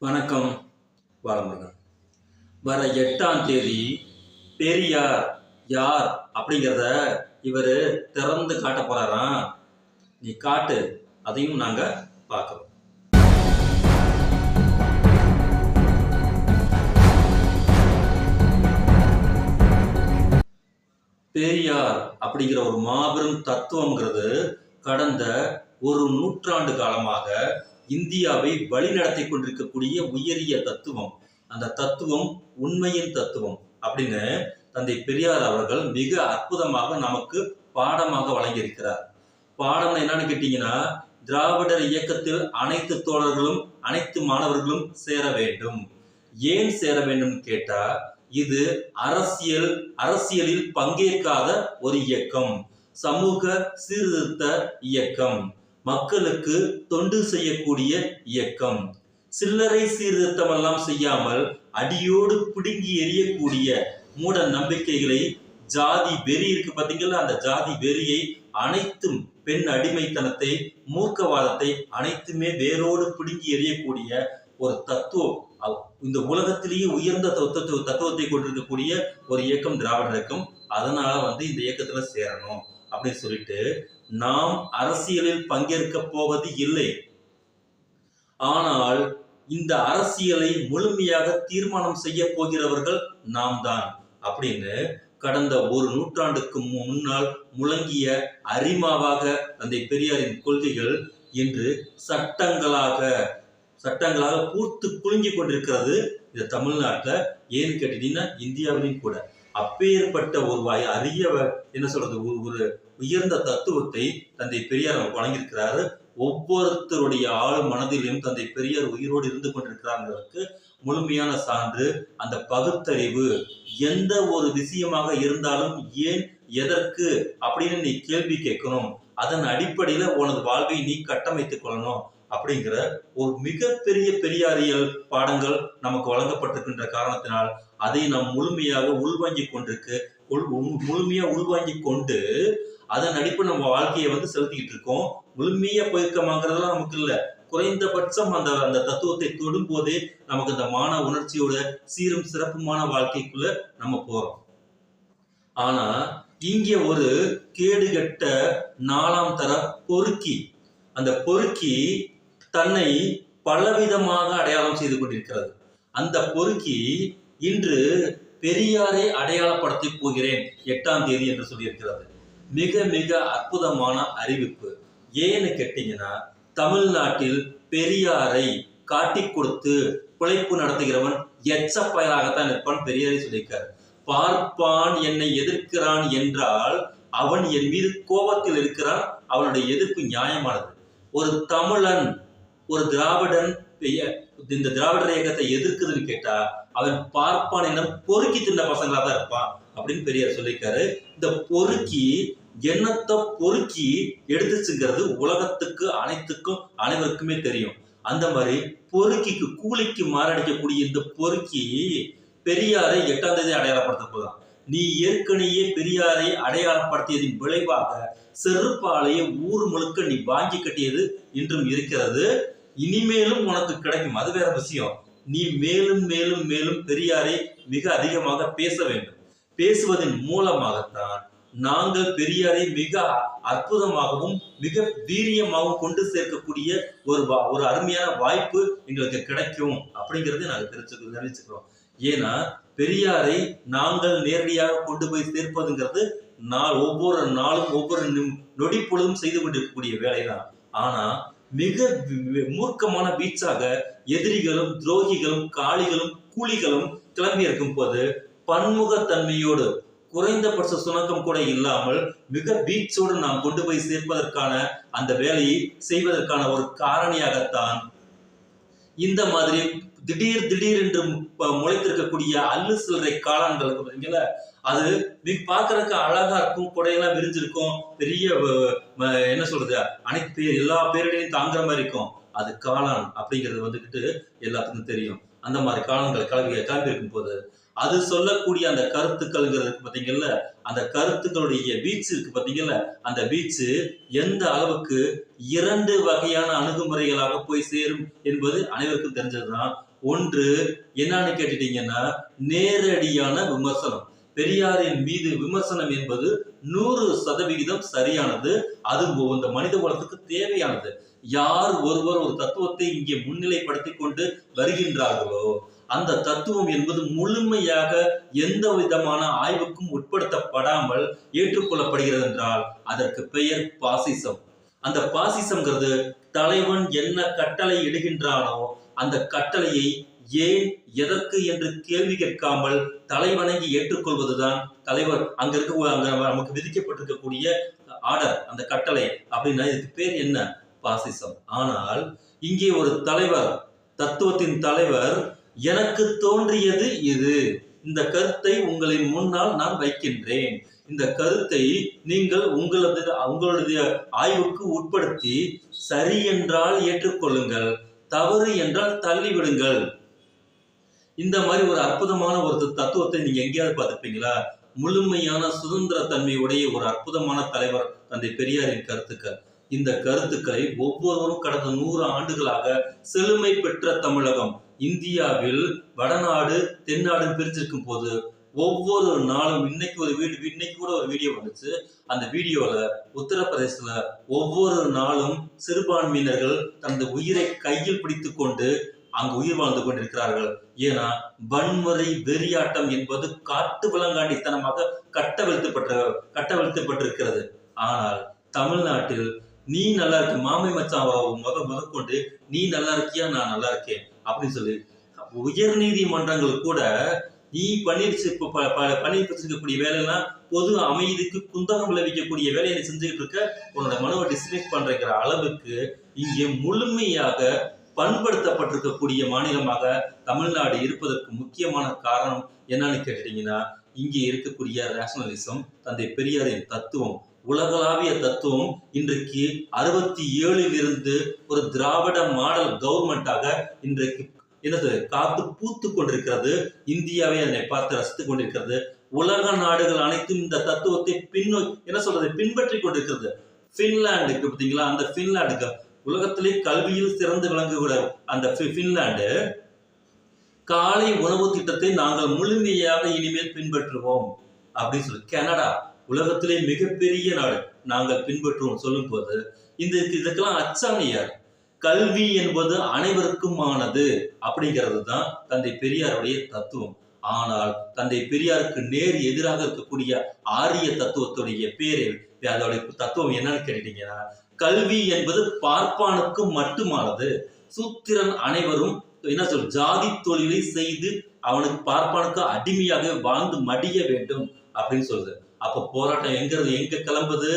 வணக்கம். பாலமுருகன். வர 8ஆம் தேதி பெரியார் யார் அப்படிங்கிறத இவர் திறந்து காட்ட போறாராம். நீ காட்டு, அதையும் நாங்க பார்க்கிறோம். பெரியார் அப்படிங்கிற ஒரு மாபெரும் தத்துவம்ங்கிறது கடந்த ஒரு நூற்றாண்டு காலமாக இந்தியாவை வழிநடத்தி கொண்டிருக்கக்கூடிய உயரிய தத்துவம். அந்த தத்துவம் உண்மையின் தத்துவம் அப்படின்னு தந்தை பெரியார் அவர்கள் மிக அற்புதமாக நமக்கு பாடமாக வழங்கியிருக்கிறார். பாடம் என்னன்னு கேட்டீங்கன்னா, திராவிடர் இயக்கத்தில் அனைத்து தோழர்களும் அனைத்து மாணவர்களும் சேர வேண்டும். ஏன் சேர வேண்டும் கேட்டா, இது அரசியலில் பங்கேற்காத ஒரு இயக்கம், சமூக சீர்திருத்த இயக்கம், மக்களுக்கு தொண்டு செய்யக்கூடிய இயக்கம், சில்லறை சீர்திருத்தம் எல்லாம் செய்யாமல் அடியோடு பிடுங்கி எறியக்கூடிய மூட நம்பிக்கைகளை, ஜாதி வெறி இருக்கு பாத்தீங்களா, அந்த ஜாதி வெறியை அனைத்தும், பெண் அடிமைத்தனத்தை, மூர்க்கவாதத்தை அனைத்துமே வேரோடு பிடுங்கி எறியக்கூடிய ஒரு தத்துவம். இந்த உலகத்திலேயே உயர்ந்த தத்துவத்தை கொண்டிருக்கக்கூடிய ஒரு இயக்கம் திராவிட இயக்கம். அதனால இந்த இயக்கத்துல சேரணும் அப்படின்னு சொல்லிட்டு, நாம் அரசியலில் பங்கேற்க போவது இல்லை, ஆனால் இந்த அரசியலை முழுமையாக தீர்மானம் செய்ய போகிறவர்கள் நாம் தான் அப்படின்னு கடந்த ஒரு நூற்றாண்டுக்கு முன்னால் முழங்கிய அரிமாவாக தந்தை பெரியாரின் கொள்கைகள் இன்று சட்டங்களாக பூர்த்து குலுங்கி கொண்டிருக்கிறது இந்த தமிழ்நாட்டில். ஏன்னு கேட்டீங்கன்னா, இந்தியாவிலையும் கூட அப்பேற்பட்ட ஒரு அரிய என்ன சொல்றது, ஒரு உயர்ந்த தத்துவத்தை தந்தை பெரியார் வழங்கியிருக்கிறாரு. ஒவ்வொருத்தருடைய ஆழ் மனதிலும் தந்தை பெரியார் உயிரோடு இருந்து கொண்டிருக்கிறார்களுக்கு முழுமையான சான்று, அந்த பகுத்தறிவு. எந்த ஒரு விஷயமாக இருந்தாலும் ஏன், எதற்கு அப்படின்னு நீ கேள்வி கேட்கணும், அதன் அடிப்படையில உனது வாழ்வை நீ கட்டமைத்துக் கொள்ளணும் அப்படிங்கிற ஒரு மிகப்பெரிய பெரியாரியல் பாடங்கள் நமக்கு வழங்கப்பட்டிருக்கின்ற காரணத்தினால் அதை நாம் முழுமையாக உள்வாங்கி கொண்டு அதன் அடிப்படை நம்ம வாழ்க்கையை செலுத்திக்கிட்டு இருக்கோம். முழுமையா போயிருக்கமாங்கிறதெல்லாம் நமக்கு இல்ல, குறைந்தபட்சம் அந்த தத்துவத்தை தொடும் போதே நமக்கு அந்த மான உணர்ச்சியோட சீரும் சிறப்புமான வாழ்க்கைக்குள்ள நம்ம போறோம். ஆனா இங்கே ஒரு கேடுகட்ட 4ஆம் தர பொறுக்கி, அந்த பொறுக்கி தன்னை பலவிதமாக அடையாளம் செய்து கொண்டிருக்கிறது. அந்த பொறுக்கி இன்று பெரியாரை அடையாளப்படுத்தி போகிறேன் 8ஆம் தேதி என்று சொல்லியிருக்கிறது. மிக மிக அற்புதமான அறிவிப்பு. ஏன்னு கேட்டீங்கன்னா, தமிழ்நாட்டில் பெரியாரை காட்டி கொடுத்து பிழைப்பு நடத்துகிறவன் எச்ச பயலாகத்தான் இருப்பான். பெரியாரை சொல்லியிருக்காரு. பார்ப்பான் என்னை எதிர்க்கிறான் என்றால் அவன் என் மீது கோபத்தில் இருக்கிறான், அவனுடைய எதிர்ப்பு நியாயமானது. ஒரு தமிழன், ஒரு திராவிடன் இந்த திராவிடர் இயக்கத்தை எதிர்க்குதுன்னு கேட்டா அவன் பார்ப்பான் என்ன பொறுக்கி தின்ன பசங்களா தான் இருப்பான் அப்படின்னு பெரியார் சொல்லியிருக்காரு. இந்த பொறுக்கி எண்ணத்தை பொறுக்கி எடுத்துச்சுங்கிறது உலகத்துக்கு அனைவருக்குமே தெரியும். அந்த மாதிரி பொறுக்கிக்கு, கூலிக்கு மாரடிக்கக்கூடிய இந்த பொறுக்கி பெரியாரை 8ஆம் தேதி அடையாளப்படுத்த போதான். நீ ஏற்கனவே பெரியாரை அடையாளப்படுத்தியதின் விளைவாக செருப்பாலையை ஊர் முழுக்க நீ வாங்கி கட்டியது இன்றும் இருக்கிறது. இனிமேலும் உனக்கு கிடைக்கும், அது வேற விஷயம். நீ மேலும் மேலும் மேலும் பெரியாரை மிக அதிகமாக பேச வேண்டும். பேசுவதன் மூலமாகத்தான் நாங்கள் பெரியாரை மிக அற்புதமாகவும் மிக வீரியமாகவும் கொண்டு சேர்க்கக்கூடிய ஒரு அருமையான வாய்ப்பு எங்களுக்கு கிடைக்கும் அப்படிங்கறத நாங்கள் தெரிவிச்சுக்கிறோம். ஏன்னா பெரியாரை நாங்கள் நேரடியாக கொண்டு போய் சேர்ப்பதுங்கிறது ஒவ்வொரு நாளும் ஒவ்வொரு நொடி பொழுதும் செய்து கொண்டிருக்கக்கூடிய வேலைதான். ஆனா மிக மூர்க்கமான வீச்சாக எதிரிகளும் துரோகிகளும் காளிகளும் கூலிகளும் கிளம்பி இருக்கும் போது பன்முகத்தன்மையோடு, குறைந்தபட்ச சுணக்கம் கூட இல்லாமல் மிக வீச்சோடு நாம் கொண்டு போய் சேர்ப்பதற்கான அந்த வேலையை செய்வதற்கான ஒரு காரணியாகத்தான் இந்த மாதிரி திடீர் என்று முளைத்திருக்கக்கூடிய அல்லு சில்லறை காளான்களுக்கு பார்த்தீங்களா, அது பார்க்கறதுக்கு அழகா இருக்கும், கொடையெல்லாம் விரிஞ்சிருக்கும், பெரிய என்ன சொல்றது, அனைத்து எல்லா பேரிடையும் தாங்குற மாதிரி இருக்கும். அது காளான் அப்படிங்கிறது எல்லாத்துக்கும் தெரியும். அந்த மாதிரி காளான்கள் கிளம்பி இருக்கும் போது அது சொல்லக்கூடிய அந்த கருத்துக்கள்ங்கிறது இருக்கு பாத்தீங்கல்ல, அந்த கருத்துக்களுடைய வீச்சு இருக்கு பாத்தீங்கல்ல, அந்த வீச்சு எந்த அளவுக்கு 2 வகையான அணுகுமுறைகளாக போய் சேரும் என்பது அனைவருக்கும் தெரிஞ்சதுதான். ஒன்று என்னன்னு கேட்டுட்டீங்கன்னா, நேரடியான விமர்சனம். பெரியாரின் மீது விமர்சனம் என்பது 100% சரியானது. அது இந்த மனித குலத்துக்கு தேவையானது. யார் ஒருவர் ஒரு தத்துவத்தை இங்கே முன்னிலைப்படுத்திக் கொண்டு வருகின்றார்களோ, அந்த தத்துவம் என்பது முழுமையாக எந்த விதமான ஆய்வுக்கும் உட்படுத்தப்படாமல் ஏற்றுக்கொள்ளப்படுகிறது என்றால் அதற்கு பெயர் பாசிசம். அந்த பாசிசம்ங்கிறது தலைவன் என்ன கட்டளை இடுகின்றானோ அந்த கட்டளையை ஏன் எதற்கு என்று கேள்வி கேட்காமல் தலைவணங்கி ஏற்றுக்கொள்வதுதான் தலைவர் அங்க நமக்கு விதிக்கப்பட்டிருக்கக்கூடிய ஆர்டர், அந்த கட்டளை. அப்படின்னா இதுக்கு பேர் என்ன? பாசிசம். ஆனால் இங்கே ஒரு தலைவர், தத்துவத்தின் தலைவர், எனக்கு தோன்றியது இது, இந்த கருத்தை உங்களின் முன்னால் நான் வைக்கின்றேன், இந்த கருத்தை நீங்கள் உங்களுடைய ஆய்வுக்கு உட்படுத்தி சரி என்றால் ஏற்றுக்கொள்ளுங்கள், தவறு என்றால் தள்ளிவிடுங்கள். இந்த மாதிரி ஒரு அற்புதமான ஒரு தத்துவத்தை நீங்க எங்கேயாவது பார்த்திருப்பீங்களா? முழுமையான சுதந்திர தன்மையுடைய ஒரு அற்புதமான தலைவர் தந்தை பெரியாரின் கருத்துக்கள். இந்த கருத்துக்களை ஒவ்வொருவரும் கடந்த 100 ஆண்டுகளாக செழுமை பெற்ற தமிழகம் இந்தியாவில் வடநாடு தென்னாடு பிரிச்சிருக்கும் போது ஒவ்வொரு நாளும் இன்னைக்கு கூட ஒரு வீடியோ வந்துச்சு. அந்த வீடியோல உத்தரப்பிரதேசத்துல ஒவ்வொரு நாளும் சிறுபான்மையினர்கள் தனது உயிரை கையில் பிடித்துக் கொண்டு அங்கு உயிர் வாழ்ந்து கொண்டிருக்கிறார்கள். ஏன்னா வன்முறை வெறியாட்டம் என்பது காட்டு விலங்காண்டித்தனமாக கட்டவிழ்க்கப்பட்டிருக்கிறது. ஆனால் தமிழ்நாட்டில் நீ நல்லா இருக்க, மாமை மச்சான் முதற்கொண்டு நீ நல்லா இருக்கியா, நான் நல்லா இருக்கேன் அப்படின்னு சொல்லி உயர் நீதிமன்றங்கள் கூட நீ பண்ணிருக்கக்கூடிய வேலையெல்லாம் பொது அமைதிக்கு குந்தகம் விளைவிக்கக்கூடிய வேலையை நீ செஞ்சுக்கிட்டு இருக்க, உன்னோட மனுவை டிஸ்மிஸ் பண்ற அளவுக்கு இங்கே முழுமையாக பண்படுத்தப்பட்டிருக்கக்கூடிய மாநிலமாக தமிழ்நாடு இருப்பதற்கு முக்கியமான காரணம் என்னன்னு கேட்டீங்கன்னா, இங்கே இருக்கக்கூடிய ரேஷனலிசம், தந்தை பெரியாரின் தத்துவம், உலகளாவிய தத்துவம் இன்றைக்கு 67 இருந்து ஒரு திராவிட மாடல் கவர்மெண்டாக இன்றைக்கு என்னது காத்து பூத்து கொண்டிருக்கிறது. இந்தியாவை அதனை பார்த்து ரசித்துக் கொண்டிருக்கிறது. உலக நாடுகள் அனைத்தும் இந்த தத்துவத்தை பின்பற்றி கொண்டிருக்கிறது. பின்லாந்து இருக்கு பார்த்தீங்களா, அந்த பின்லாந்துக்கு உலகத்திலே கல்வியில் சிறந்து விளங்குகிற அந்த பின்லாந்து காலை உணவு திட்டத்தை நாங்கள் முழுமையாக இனிமேல் பின்பற்றுவோம் அப்படின்னு சொல்லி, கனடா உலகத்திலே மிகப்பெரிய நாடு, நாங்கள் பின்பற்றுவோம் சொல்லும் போது இதுக்கெல்லாம் அச்சாணியார். கல்வி என்பது அனைவருக்குமானது அப்படிங்கிறது தான் தந்தை பெரியாருடைய தத்துவம். ஆனால் தந்தை பெரியாருக்கு நேர் எதிராக இருக்கக்கூடிய ஆரிய தத்துவத்துடைய பேரில் அதோடைய தத்துவம் என்னன்னு கேட்டீங்கன்னா, கல்வி என்பது பார்ப்பானுக்கு மட்டுமானது. சூத்திரன் அனைவரும் ஜாதி தொழிலை செய்து அவனுக்கு பார்ப்பானுக்கு அடிமையாக வாழ்ந்து மடிய வேண்டும் அப்படின்னு சொல்லுது. அப்ப போராட்டம் எங்க கிளம்புது?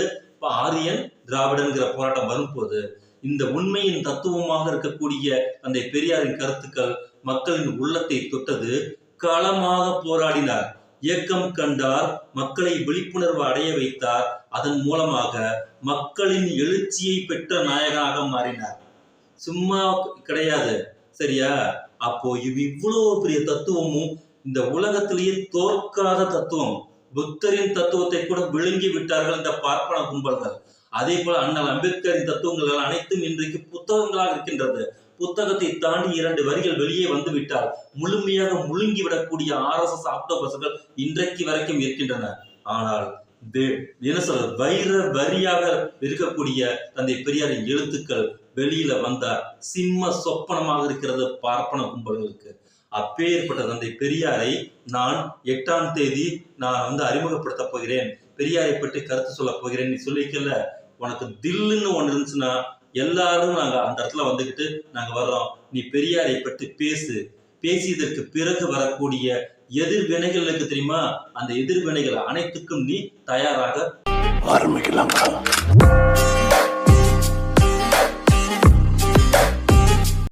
ஆரியன் திராவிடன்கிற போராட்டம் வரும்போது இந்த உண்மையின் தத்துவமாக இருக்கக்கூடிய தந்தை பெரியாரின் கருத்துக்கள் மக்களின் உள்ளத்தை தொட்டது. களமாக போராடினார், இயக்கம் கண்டார், மக்களை விழிப்புணர்வு அடைய வைத்தார். அதன் மூலமாக மக்களின் எழுச்சியை பெற்ற நாயகனாக மாறினார். சும்மா கிடையாது, சரியா? அப்போ இவ்வளவு பெரிய தத்துவமும் இந்த உலகத்திலேயே தோற்காத தத்துவம். புத்தரின் தத்துவத்தை கூட விழுங்கி விட்டார்கள் இந்த பார்ப்பன கும்பல்கள். அதே போல அண்ணல் அம்பேத்கரின் தத்துவங்கள் அனைத்தும் இன்றைக்கு புத்தகங்களாக இருக்கின்றது. புத்தகத்தை தாண்டி 2 வரிகள் வெளியே வந்து விட்டால் முழுமையாக முழுங்கி விடக்கூடிய RSS ஆக்டோபஸ்கள் இன்றைக்கு வரைக்கும் இருக்கின்றன. ஆனால் வைர வரியாக இருக்கக்கூடிய தந்தை பெரியாரின் எழுத்துக்கள் வெளியில வந்தார் சிம்ம சொப்பனமாக இருக்கிறது பார்ப்பன கும்பல்களுக்கு. அப்பேற்பட்ட தந்தை பெரியாரை நான் 8ஆம் தேதி நான் அறிமுகப்படுத்த போகிறேன், பெரியாரை பற்றி கருத்து சொல்ல போகிறேன். நீ சொல்லிக்கல, உனக்கு தில்லுன்னு ஒண்ணு இருந்துச்சுன்னா எல்லாரும் நாங்க அந்த இடத்துல வந்துகிட்டு நாங்க வர்றோம், நீ பெரியாரை பற்றி பேசியதற்கு பிறகு வரக்கூடிய எதிர்வினைகள் இருக்கு தெரியுமா, அந்த எதிர்வினைகள் அனைத்துக்கும் நீ தயாராக ஆரம்பிக்கலாம்.